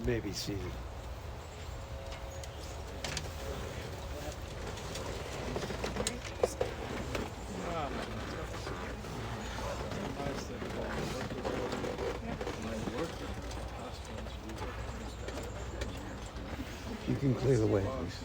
You may be seated. You can clear the way, please.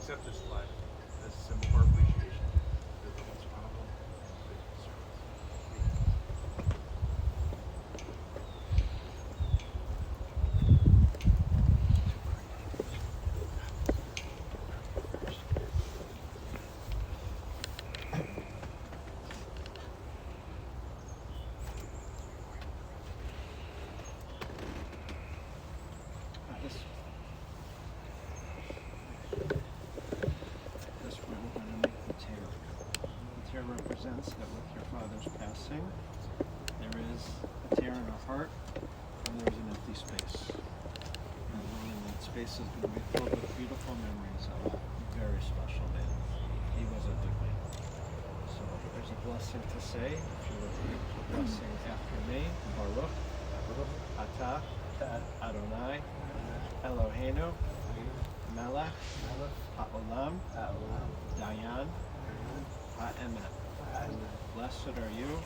Accept this flag as a symbol of our appreciation to the most honorable represents that with your father's passing, there is a tear in our heart and there is an empty space. And knowing that space is going to be filled with beautiful memories of a very special man. He was a good man. So there's a blessing to say. If you would repeat the blessing after me, Baruch, Atah, Adonai, Eloheinu, Melech, Ha'olam, Dayan, Ha'emet. Blessed are you,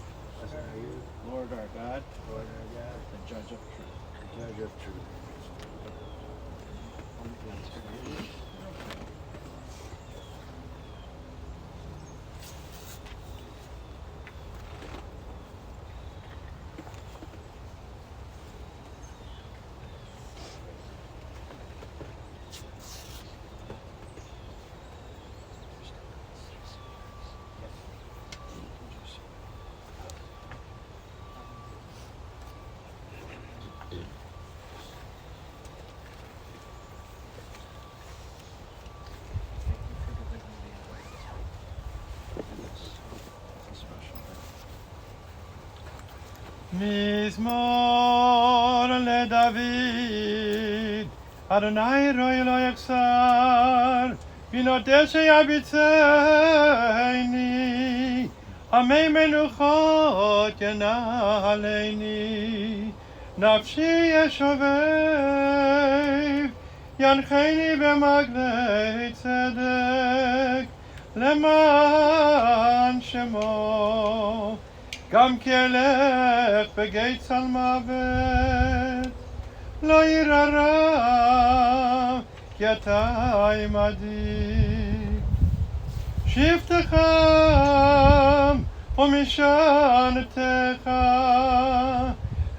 Lord our God, the Judge of truth. מזמור לדוד, Adonai roi lo yaksar, v'nodesh yabitzeni, amei menuchot yanaleini, nafshi yeshovev, yancheni b'maglei tzedek, leman shemo, gam kelech b'geit salmavet, לא ירא כי אתה עמדי. שבטך ומשענתך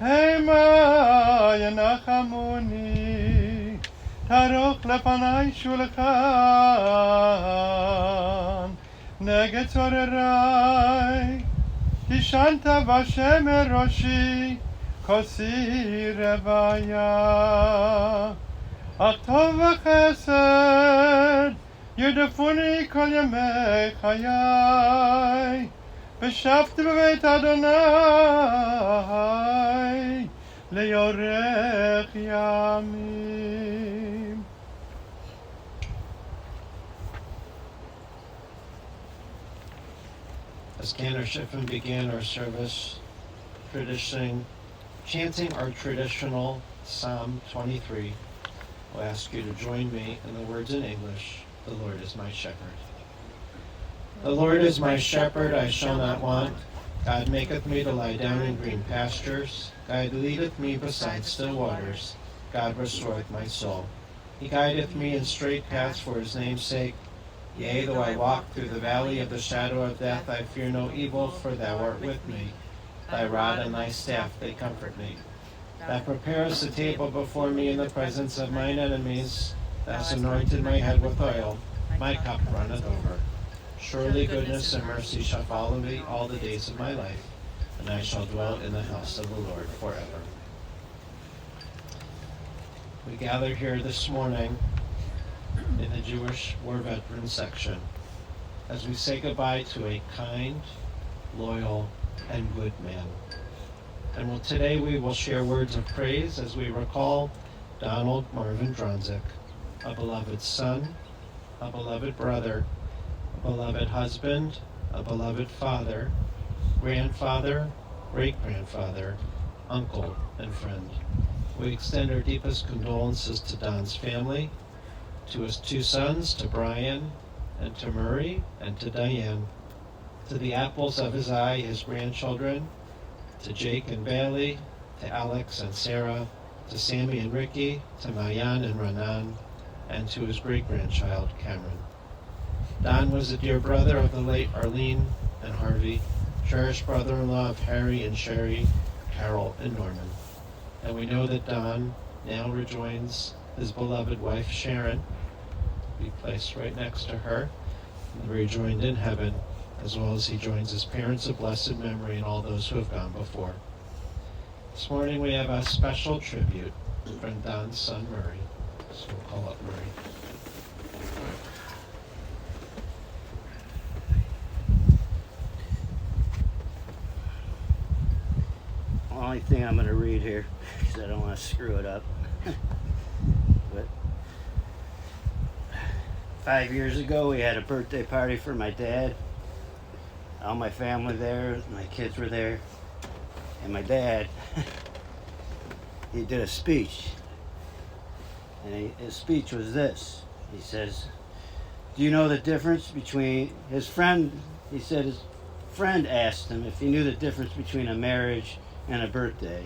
המה ינחמוני. תערוך לפני שולחן נגד צורריי. תשענת בשם ראשי כוסי רוויה, אך טוב וחסד ירדפוני כל ימי חיי, ושבתי בבית אדוני ליורך ימים. As Cantor Shiffin began our service, chanting our traditional Psalm 23, I'll ask you to join me in the words in English, "The Lord is my shepherd." The Lord is my shepherd, I shall not want. God maketh me to lie down in green pastures. God leadeth me beside still waters. God restoreth my soul. He guideth me in straight paths for his name's sake. Yea, though I walk through the valley of the shadow of death, I fear no evil, for thou art with me. Thy rod and thy staff, they comfort me. Thou preparest a table before me in the presence of mine enemies. Thou hast anointed my head with oil. My cup runneth over. Surely goodness and mercy shall follow me all the days of my life, and I shall dwell in the house of the Lord forever. We gather here this morning in the Jewish War Veterans section as we say goodbye to a kind, loyal, and good man. And today we will share words of praise as we recall Donald Marvin Dronzek, a beloved son, a beloved brother, a beloved husband, a beloved father, grandfather, great-grandfather, uncle, and friend. We extend our deepest condolences to Don's family, to his two sons, to Brian, and to Murray, and to Diane, to the apples of his eye, his grandchildren, to Jake and Bailey, to Alex and Sarah, to Sammy and Ricky, to Mayan and Ranan, and to his great-grandchild, Cameron. Don was a dear brother of the late Arlene and Harvey, cherished brother-in-law of Harry and Sherry, Carol and Norman. And we know that Don now rejoins his beloved wife, Sharon, be placed right next to her, and they're rejoined in heaven, as well as he joins his parents of blessed memory and all those who have gone before. This morning we have a special tribute from Don's son, Murray. So we'll call up Murray. The only thing I'm going to read here, because I don't want to screw it up. But 5 years ago, we had a birthday party for my dad. All my family there, my kids were there, and my dad, he did a speech, and his speech was this. He says, "Do you know the difference between," his friend, he said his friend asked him if he knew the difference between a marriage and a birthday.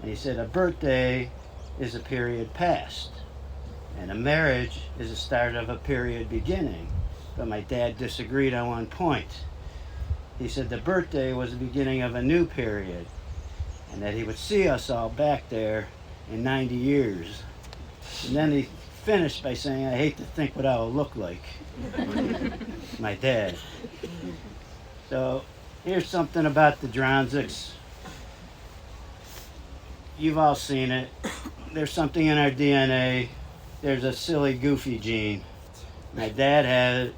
And he said, a birthday is a period past, and a marriage is the start of a period beginning. But my dad disagreed on one point. He said the birthday was the beginning of a new period, and that he would see us all back there in 90 years. And then he finished by saying, "I hate to think what I will look like." My dad. So here's something about the Dronzeks. You've all seen it. There's something in our DNA. There's a silly, goofy gene. My dad had it.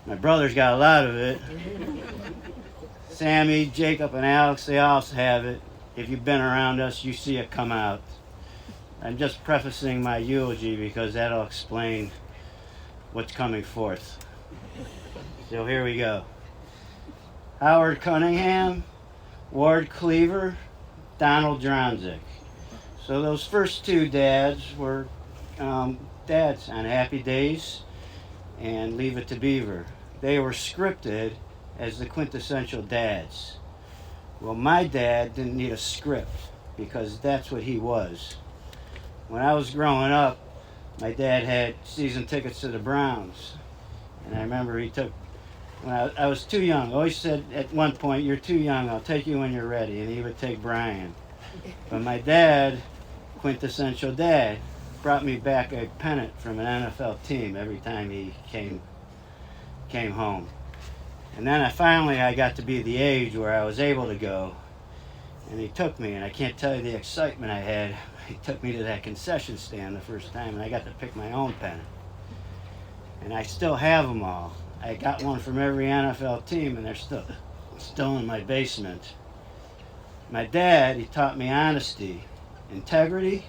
My brother's got a lot of it. Sammy, Jacob, and Alex, they all have it. If you've been around us, you see it come out. I'm just prefacing my eulogy because that'll explain what's coming forth. So here we go. Howard Cunningham, Ward Cleaver, Donald Dronzek. So those first two dads were dads on Happy Days and Leave It to Beaver. They were scripted as the quintessential dads. Well, my dad didn't need a script because that's what he was. When I was growing up, my dad had season tickets to the Browns. And I remember he took, when I was too young, always said at one point, "You're too young, I'll take you when you're ready." And he would take Brian. But my dad, quintessential dad, brought me back a pennant from an NFL team every time he came home. And then I got to be the age where I was able to go. And he took me, and I can't tell you the excitement I had. He took me to that concession stand the first time, and I got to pick my own pennant. And I still have them all. I got one from every NFL team, and they're still in my basement. My dad, he taught me honesty, integrity,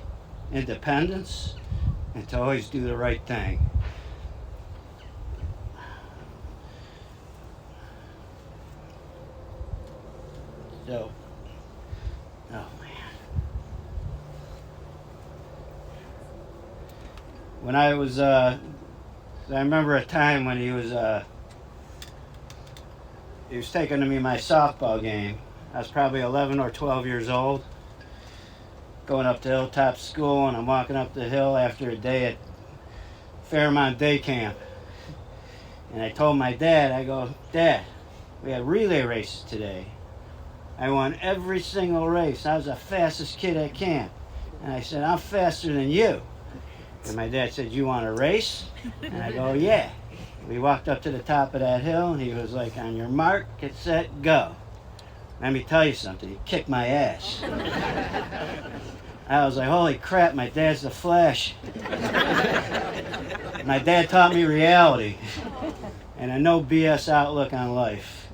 independence, and to always do the right thing. So, oh man. When I was, I remember a time when he was taking me to my softball game. I was probably 11 or 12 years old, going up to Hilltop School, and I'm walking up the hill after a day at Fairmont Day Camp. And I told my dad, I go, "Dad, we had relay races today. I won every single race. I was the fastest kid at camp." And I said, "I'm faster than you." And my dad said, "You want a race?" And I go, "Yeah." We walked up to the top of that hill, and he was like, "On your mark, get set, go." Let me tell you something, he kicked my ass. I was like, holy crap, my dad's the Flash. My dad taught me reality and a no BS outlook on life.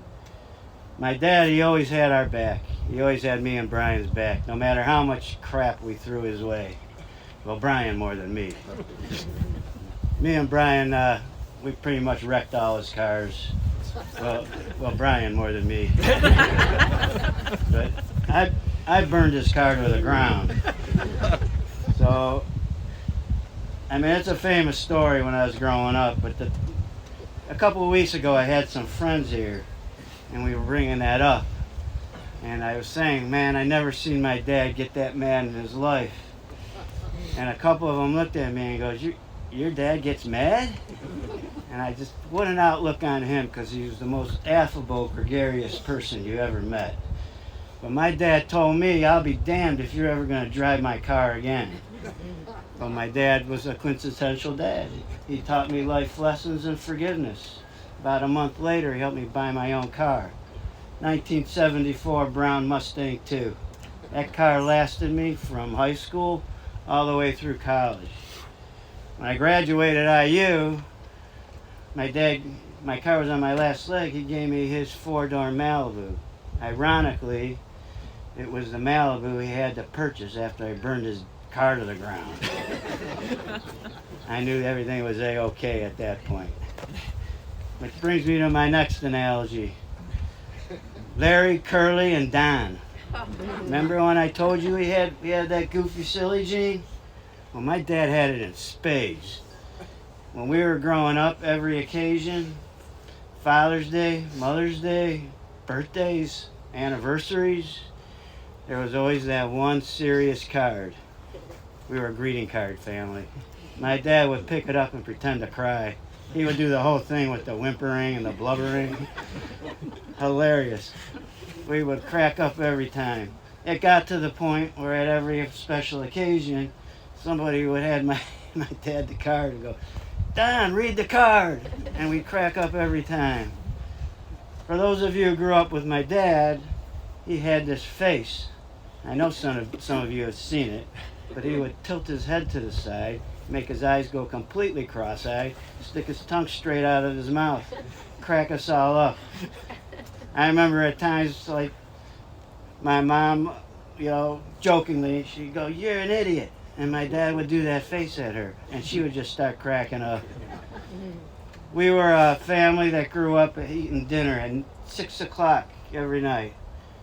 My dad, he always had our back. He always had me and Brian's back, no matter how much crap we threw his way. Well, Brian more than me. Me and Brian, we pretty much wrecked all his cars. Well, Brian more than me. But I burned his car to the ground. So, I mean, it's a famous story when I was growing up, but a couple of weeks ago I had some friends here, and we were bringing that up. And I was saying, man, I never seen my dad get that mad in his life. And a couple of them looked at me and goes, your dad gets mad? And I just, what an outlook on him, because he was the most affable, gregarious person you ever met. But my dad told me, I'll be damned if you're ever going to drive my car again. But my dad was a quintessential dad. He taught me life lessons and forgiveness. About a month later, he helped me buy my own car. 1974 brown Mustang II. That car lasted me from high school all the way through college. When I graduated IU, my car was on my last leg. He gave me his 4-door Malibu. Ironically, it was the Malibu he had to purchase after I burned his car to the ground. I knew everything was A-okay at that point. Which brings me to my next analogy. Larry, Curly, and Don. Remember when I told you he had that goofy, silly gene? Well, my dad had it in spades. When we were growing up, every occasion, Father's Day, Mother's Day, birthdays, anniversaries, there was always that one serious card. We were a greeting card family. My dad would pick it up and pretend to cry. He would do the whole thing with the whimpering and the blubbering. Hilarious. We would crack up every time. It got to the point where at every special occasion, somebody would hand my dad the card and go, "Don, read the card." And we'd crack up every time. For those of you who grew up with my dad, he had this face. I know some of you have seen it, but he would tilt his head to the side, make his eyes go completely cross-eyed, stick his tongue straight out of his mouth, crack us all up. I remember at times, like, my mom, jokingly, she'd go, "You're an idiot." and my dad would do that face at her, and she would just start cracking up. We were a family that grew up eating dinner at 6 o'clock every night.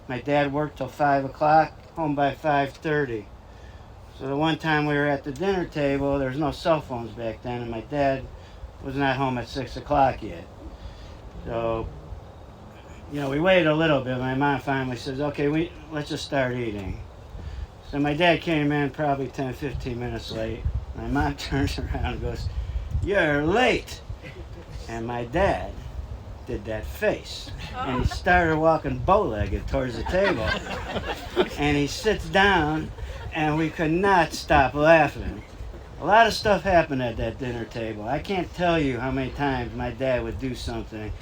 My dad worked till 5 o'clock, home by 5:30. So the one time we were at the dinner table, there was no cell phones back then, and my dad was not home at 6 o'clock yet. So, we waited a little bit. My mom finally says, okay, let's just start eating. So my dad came in probably 10, 15 minutes late. My mom turns around and goes, "You're late." And my dad did that face. And he started walking bow-legged towards the table. And he sits down, and we could not stop laughing. A lot of stuff happened at that dinner table. I can't tell you how many times my dad would do something.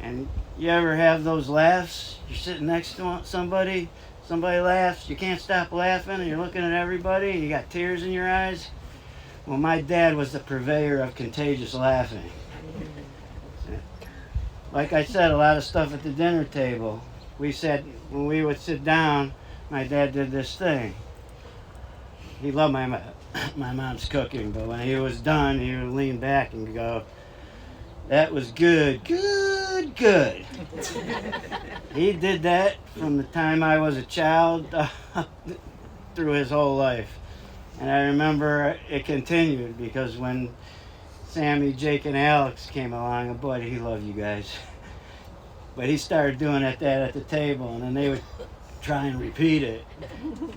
And you ever have those laughs? You're sitting next to somebody laughs, you can't stop laughing, and you're looking at everybody, and you got tears in your eyes. Well, my dad was the purveyor of contagious laughing. Like I said, a lot of stuff at the dinner table. When we would sit down, my dad did this thing. He loved my mom's cooking, but when he was done, he would lean back and go, "That was good, good, good." He did that from the time I was a child through his whole life. And I remember it continued because when Sammy, Jake, and Alex came along, and boy, did he love you guys. But he started doing that at the table, and then they would try and repeat it.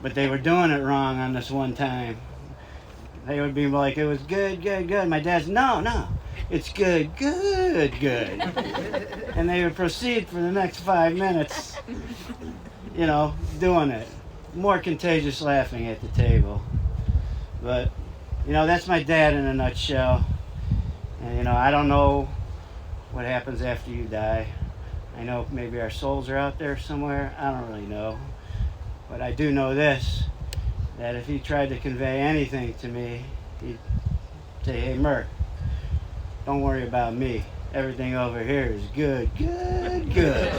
But they were doing it wrong on this one time. They would be like, "It was good, good, good." My dad's, no, "It's good, good, good." And they would proceed for the next 5 minutes, doing it. More contagious laughing at the table. But, that's my dad in a nutshell. And, I don't know what happens after you die. I know maybe our souls are out there somewhere. I don't really know. But I do know this, that if he tried to convey anything to me, he'd say, "Hey, Merc, don't worry about me. Everything over here is good, good, good."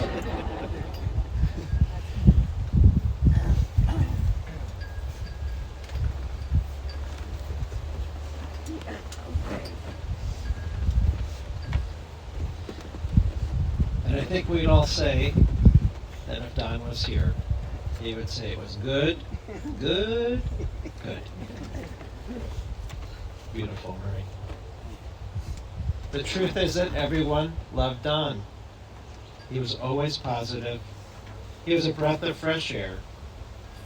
And I think we'd all say that if Don was here, he would say it was good, good, good. Beautiful, Murray. The truth is that everyone loved Don. He was always positive. He was a breath of fresh air,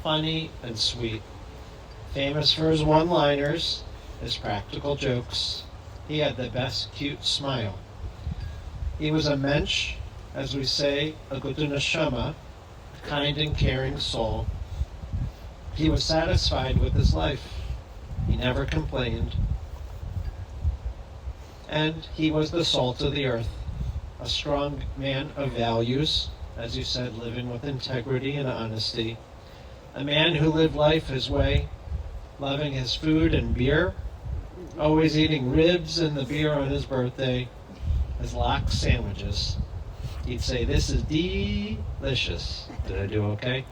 funny and sweet, famous for his one-liners, his practical jokes. He had the best cute smile. He was a mensch, as we say, a good neshama, a kind and caring soul. He was satisfied with his life. He never complained. And he was the salt of the earth, a strong man of values, as you said, living with integrity and honesty, a man who lived life his way, loving his food and beer, always eating ribs and the beer on his birthday, his lox sandwiches. He'd say, "This is delicious." Did I do okay?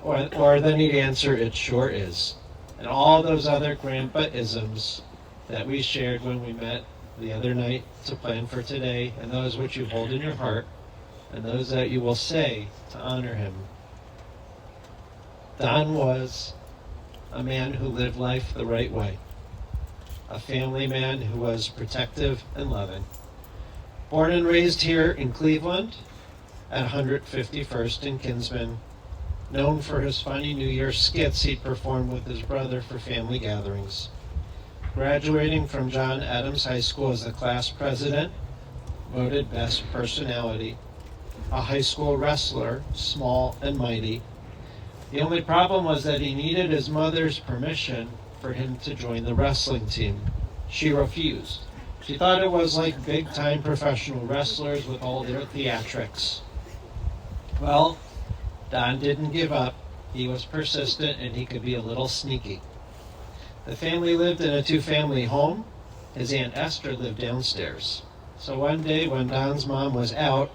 Or then he'd answer, "It sure is." And all those other grandpa-isms that we shared when we met the other night to plan for today, and those which you hold in your heart, and those that you will say to honor him. Don was a man who lived life the right way, a family man who was protective and loving. Born and raised here in Cleveland at 151st and Kinsman, known for his funny New Year's skits he performed with his brother for family gatherings. Graduating from John Adams High School as the class president, voted best personality, a high school wrestler, small and mighty. The only problem was that he needed his mother's permission for him to join the wrestling team. She refused. She thought it was like big-time professional wrestlers with all their theatrics. Well, Don didn't give up. He was persistent, and he could be a little sneaky. The family lived in a two-family home. His Aunt Esther lived downstairs. So one day when Don's mom was out,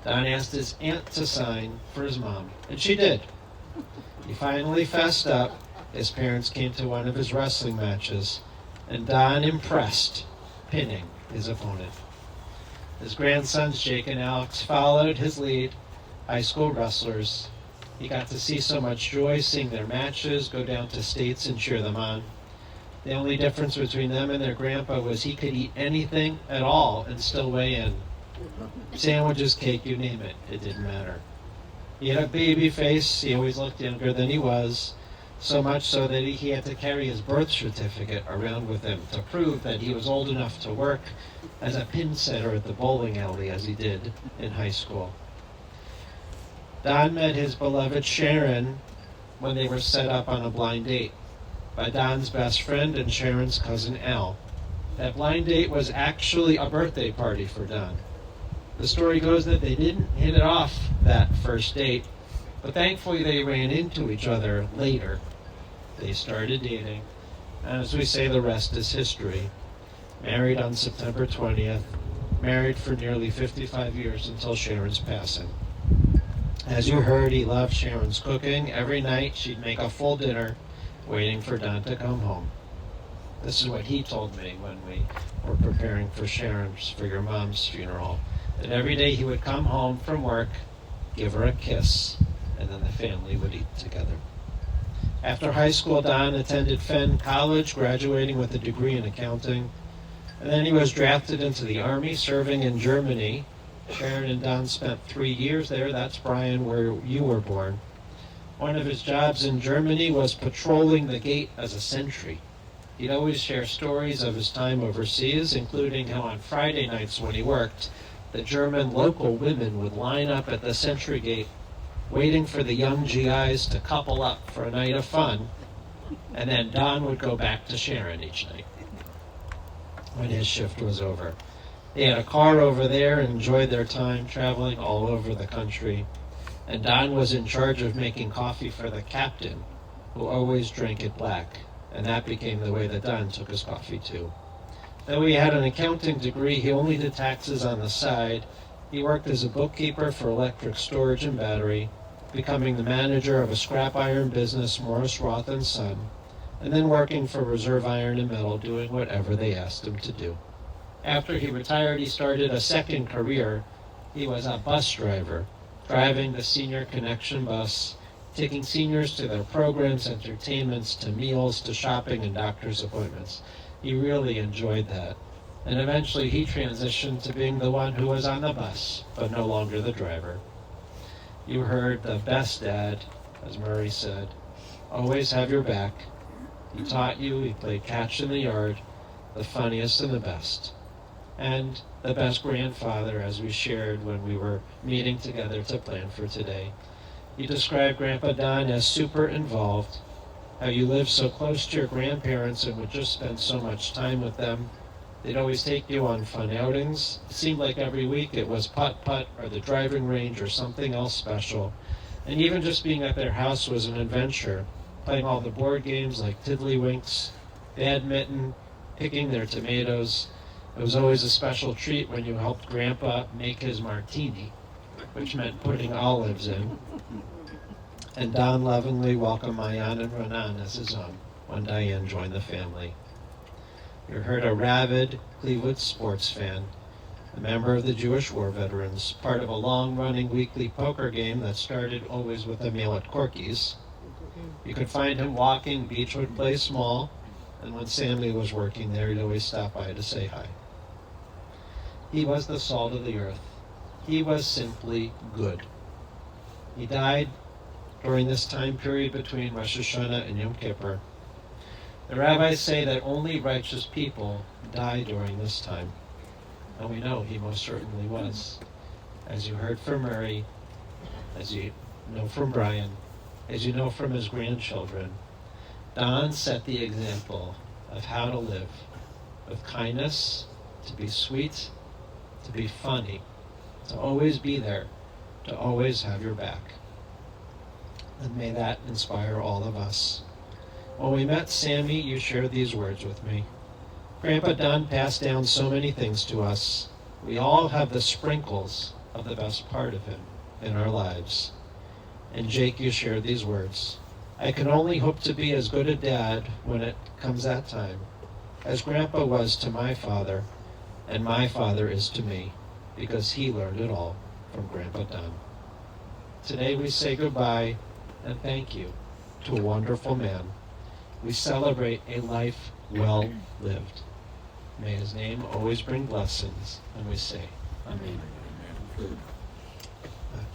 Don asked his aunt to sign for his mom, and she did. He finally fessed up. His parents came to one of his wrestling matches, and Don impressed, pinning his opponent. His grandsons, Jake and Alex, followed his lead, high school wrestlers. He got to see so much joy seeing their matches, go down to states and cheer them on. The only difference between them and their grandpa was he could eat anything at all and still weigh in. Sandwiches, cake, you name it, it didn't matter. He had a baby face, he always looked younger than he was, so much so that he had to carry his birth certificate around with him to prove that he was old enough to work as a pin setter at the bowling alley as he did in high school. Don met his beloved Sharon when they were set up on a blind date by Don's best friend and Sharon's cousin Al. That blind date was actually a birthday party for Don. The story goes that they didn't hit it off that first date, but thankfully they ran into each other later. They started dating, and as we say, the rest is history. Married on September 20th, married for nearly 55 years until Sharon's passing. As you heard, he loved Sharon's cooking. Every night she'd make a full dinner, waiting for Don to come home. This is what he told me when we were preparing for your mom's funeral, that every day he would come home from work, give her a kiss, and then the family would eat together. After high school, Don attended Fenn College, graduating with a degree in accounting, and then he was drafted into the Army, serving in Germany. Sharon and Don spent 3 years there. That's, Brian, where you were born. One of his jobs in Germany was patrolling the gate as a sentry. He'd always share stories of his time overseas, including how on Friday nights when he worked, the German local women would line up at the sentry gate, waiting for the young GIs to couple up for a night of fun, and then Don would go back to Sharon each night when his shift was over. They had a car over there and enjoyed their time traveling all over the country, and Don was in charge of making coffee for the captain, who always drank it black, and that became the way that Don took his coffee too. Though he had an accounting degree, he only did taxes on the side. He worked as a bookkeeper for electric storage and battery, becoming the manager of a scrap iron business, Morris Roth & Son, and then working for Reserve Iron and Metal, doing whatever they asked him to do. After he retired, he started a second career. He was a bus driver, driving the Senior Connection bus, taking seniors to their programs, entertainments, to meals, to shopping and doctor's appointments. He really enjoyed that. And eventually he transitioned to being the one who was on the bus, but no longer the driver. You heard the best dad, as Murray said, always have your back. He taught you, he played catch in the yard, the funniest and the best. And the best grandfather, as we shared when we were meeting together to plan for today. You described Grandpa Don as super involved, how you lived so close to your grandparents and would just spend so much time with them. They'd always take you on fun outings. It seemed like every week it was putt-putt or the driving range or something else special. And even just being at their house was an adventure, playing all the board games like Tiddlywinks, badminton, picking their tomatoes. It was always a special treat when you helped Grandpa make his martini, which meant putting olives in. And Don lovingly welcomed Mayan and Ronan as his own when Diane joined the family. You heard a rabid Cleveland sports fan, a member of the Jewish War Veterans, part of a long-running weekly poker game that started always with a meal at Corky's. You could find him walking Beechwood Place Mall, and when Sammy was working there, he'd always stop by to say hi. He was the salt of the earth. He was simply good. He died during this time period between Rosh Hashanah and Yom Kippur. The rabbis say that only righteous people die during this time. And we know he most certainly was. As you heard from Murray, as you know from Brian, as you know from his grandchildren, Don set the example of how to live with kindness, to be sweet, to be funny, to always be there, to always have your back. And may that inspire all of us. When we met Sammy, you shared these words with me. Grandpa Don passed down so many things to us. We all have the sprinkles of the best part of him in our lives. And Jake, you shared these words. I can only hope to be as good a dad when it comes that time, as Grandpa was to my father, and my father is to me, because he learned it all from Grandpa Don. Today we say goodbye and thank you to a wonderful man. We celebrate a life well lived. May his name always bring blessings, and we say, Amen.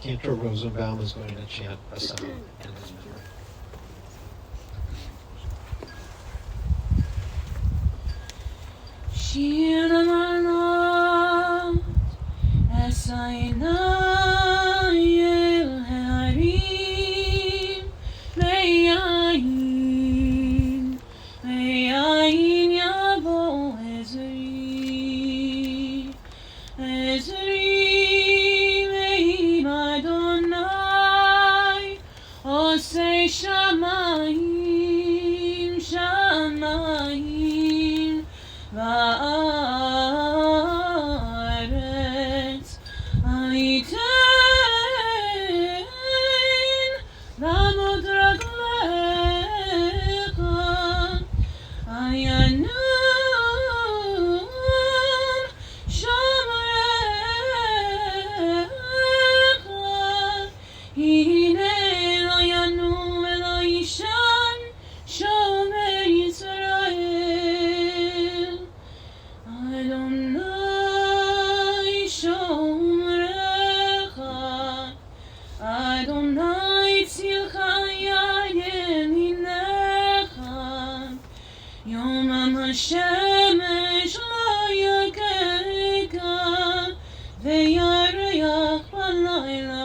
Cantor Rosenbaum is going to chant a psalm in his memory. Shir Amanot Esayna El Harim Me'ayin Yavo Ezri Me'im Adonai Osei Shamayim Va'aretz Aiten Lamot Raglecha Ayanum Shomerecha Hine lo yanum elo yishan Shomer Yisrael Adonai Shomerecha Adonai tzilcha yeminecha Yomam hashemesh lo yageika Ve'yareach b'layla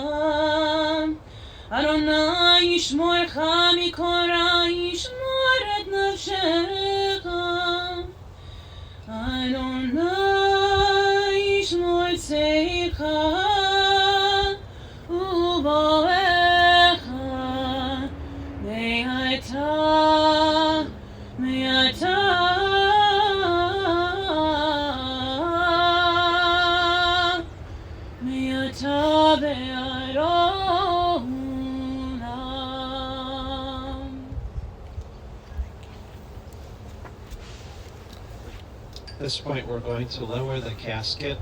Adonai yishmorcha mikol ra yishmor et nafshecha Adonai yishmor tzeicha uboecha me'ata be'arolam. At this point, we're going to lower the casket.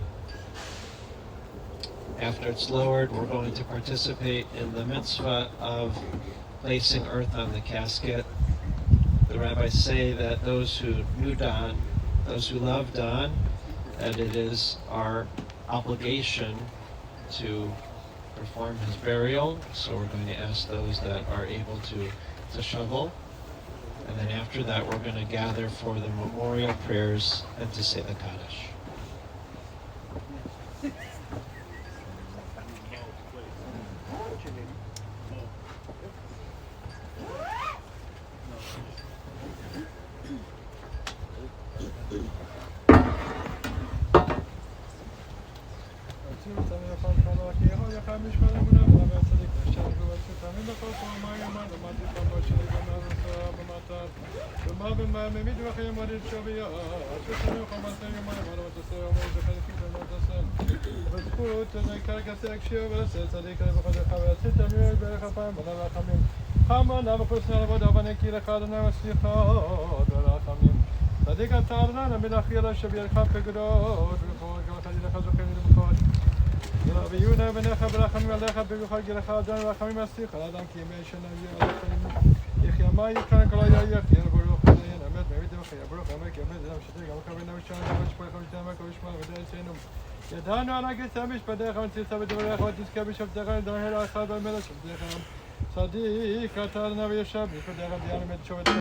After it's lowered, we're going to participate in the mitzvah of placing earth on the casket. The rabbis say that those who knew Don, those who love Don, that it is our obligation to perform his burial. So we're going to ask those that are able to shovel. And then after that, we're going to gather for the memorial prayers and to say the Kaddish. ויהודה בניך ברחמים עליך במיוחד גירך אדון ורחמים אסיך על אדם כי ימי שנה יחיה מה יקרן כל היה יחיה ברוך דיין אמת באמת ומחיה ברוך אמת יאמת אדם שתק גם כבינה ושנה גם שפוי חמישה מכה ושמע ודאי אצלנו ידענו הנגת המשפטך ונציצה בדבריך ותזכה בשבתך לדבר אחד במלך שבתך צדיק אתה אדוני וישב משפטך דיין אמת שובתך